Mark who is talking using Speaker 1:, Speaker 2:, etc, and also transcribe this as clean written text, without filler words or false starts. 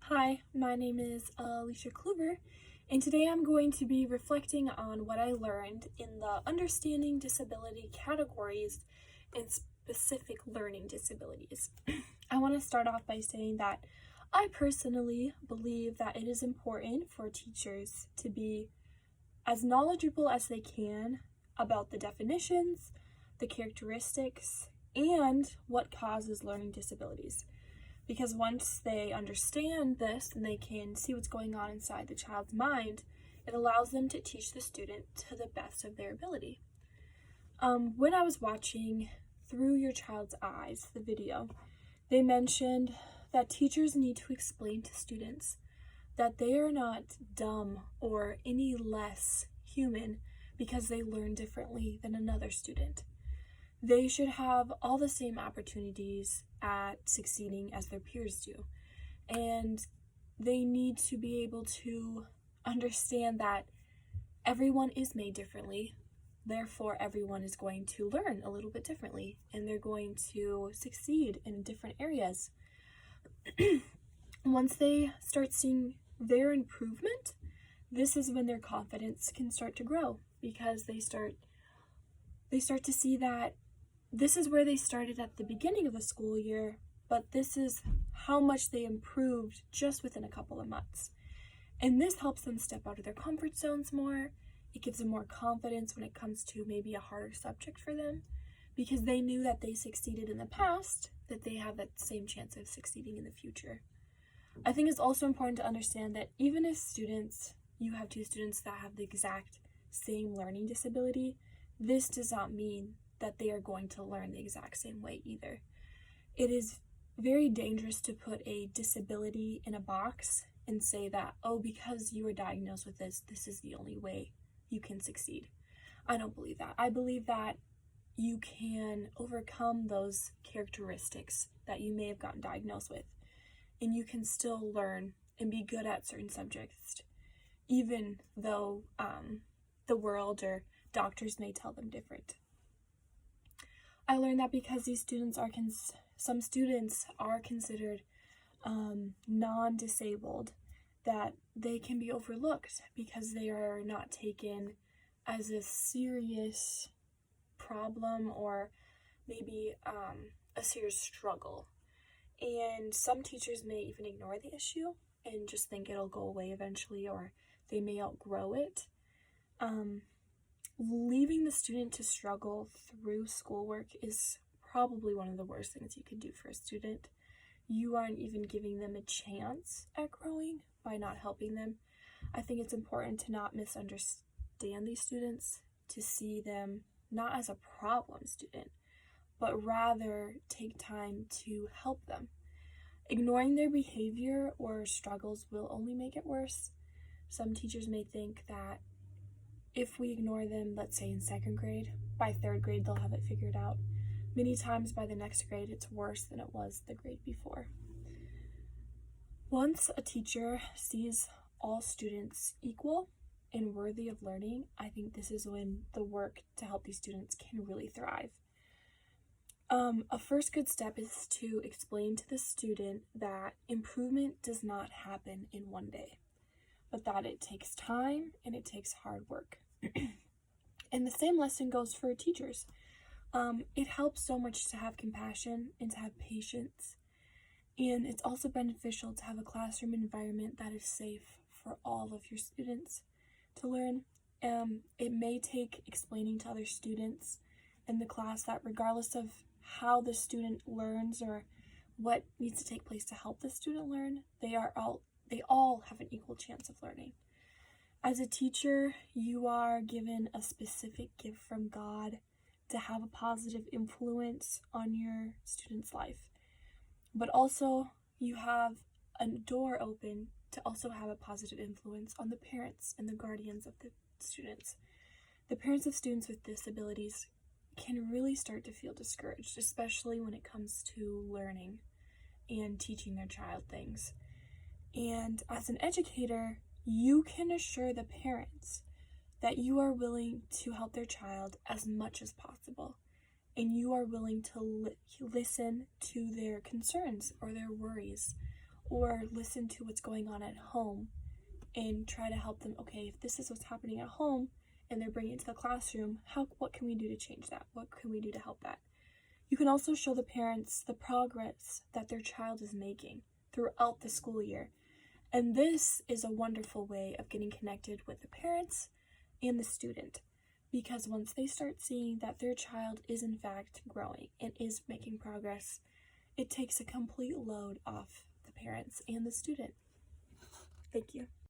Speaker 1: Hi, my name is Alicia Kluber, and today I'm going to be reflecting on what I learned in the understanding disability categories and specific learning disabilities. I want to start off by saying that I personally believe that it is important for teachers to be as knowledgeable as they can about the definitions, the characteristics, and what causes learning disabilities. Because once they understand this and they can see what's going on inside the child's mind, it allows them to teach the student to the best of their ability. When I was watching Through Your Child's Eyes, the video, they mentioned that teachers need to explain to students that they are not dumb or any less human because they learn differently than another student. They should have all the same opportunities at succeeding as their peers do. And they need to be able to understand that everyone is made differently. Therefore, everyone is going to learn a little bit differently and they're going to succeed in different areas. Once they start seeing their improvement, this is when their confidence can start to grow because they start to see that this is where they started at the beginning of the school year, but this is how much they improved just within a couple of months. And this helps them step out of their comfort zones more. It gives them more confidence when it comes to maybe a harder subject for them because they knew that they succeeded in the past, that they have that same chance of succeeding in the future. I think it's also important to understand that even if you have two students that have the exact same learning disability, this does not mean that they are going to learn the exact same way either. It is very dangerous to put a disability in a box and say that, oh, because you were diagnosed with this is the only way you can succeed. I don't believe that. I believe that you can overcome those characteristics that you may have gotten diagnosed with, and you can still learn and be good at certain subjects, even though the world or doctors may tell them different. I learned that because these students some students are considered non-disabled, that they can be overlooked because they are not taken as a serious problem or maybe a serious struggle. And some teachers may even ignore the issue and just think it'll go away eventually, or they may outgrow it. Leaving the student to struggle through schoolwork is probably one of the worst things you could do for a student. You aren't even giving them a chance at growing by not helping them. I think it's important to not misunderstand these students, to see them not as a problem student, but rather take time to help them. Ignoring their behavior or struggles will only make it worse. Some teachers may think that if we ignore them, let's say in second grade, by third grade they'll have it figured out. Many times by the next grade it's worse than it was the grade before. Once a teacher sees all students equal and worthy of learning, I think this is when the work to help these students can really thrive. A first good step is to explain to the student that improvement does not happen in one day, but that it takes time and it takes hard work. And the same lesson goes for teachers. It helps so much to have compassion and to have patience. And it's also beneficial to have a classroom environment that is safe for all of your students to learn. It may take explaining to other students in the class that regardless of how the student learns or what needs to take place to help the student learn, they all have an equal chance of learning. As a teacher, you are given a specific gift from God to have a positive influence on your student's life. But also, you have a door open to also have a positive influence on the parents and the guardians of the students. The parents of students with disabilities can really start to feel discouraged, especially when it comes to learning and teaching their child things. And as an educator, you can assure the parents that you are willing to help their child as much as possible, and you are willing to listen to their concerns or their worries or listen to what's going on at home and try to help them. Okay, if this is what's happening at home and they're bringing it to the classroom, what can we do to change that? What can we do to help that? You can also show the parents the progress that their child is making throughout the school year. And this is a wonderful way of getting connected with the parents and the student, because once they start seeing that their child is in fact growing and is making progress, it takes a complete load off the parents and the student. Thank you.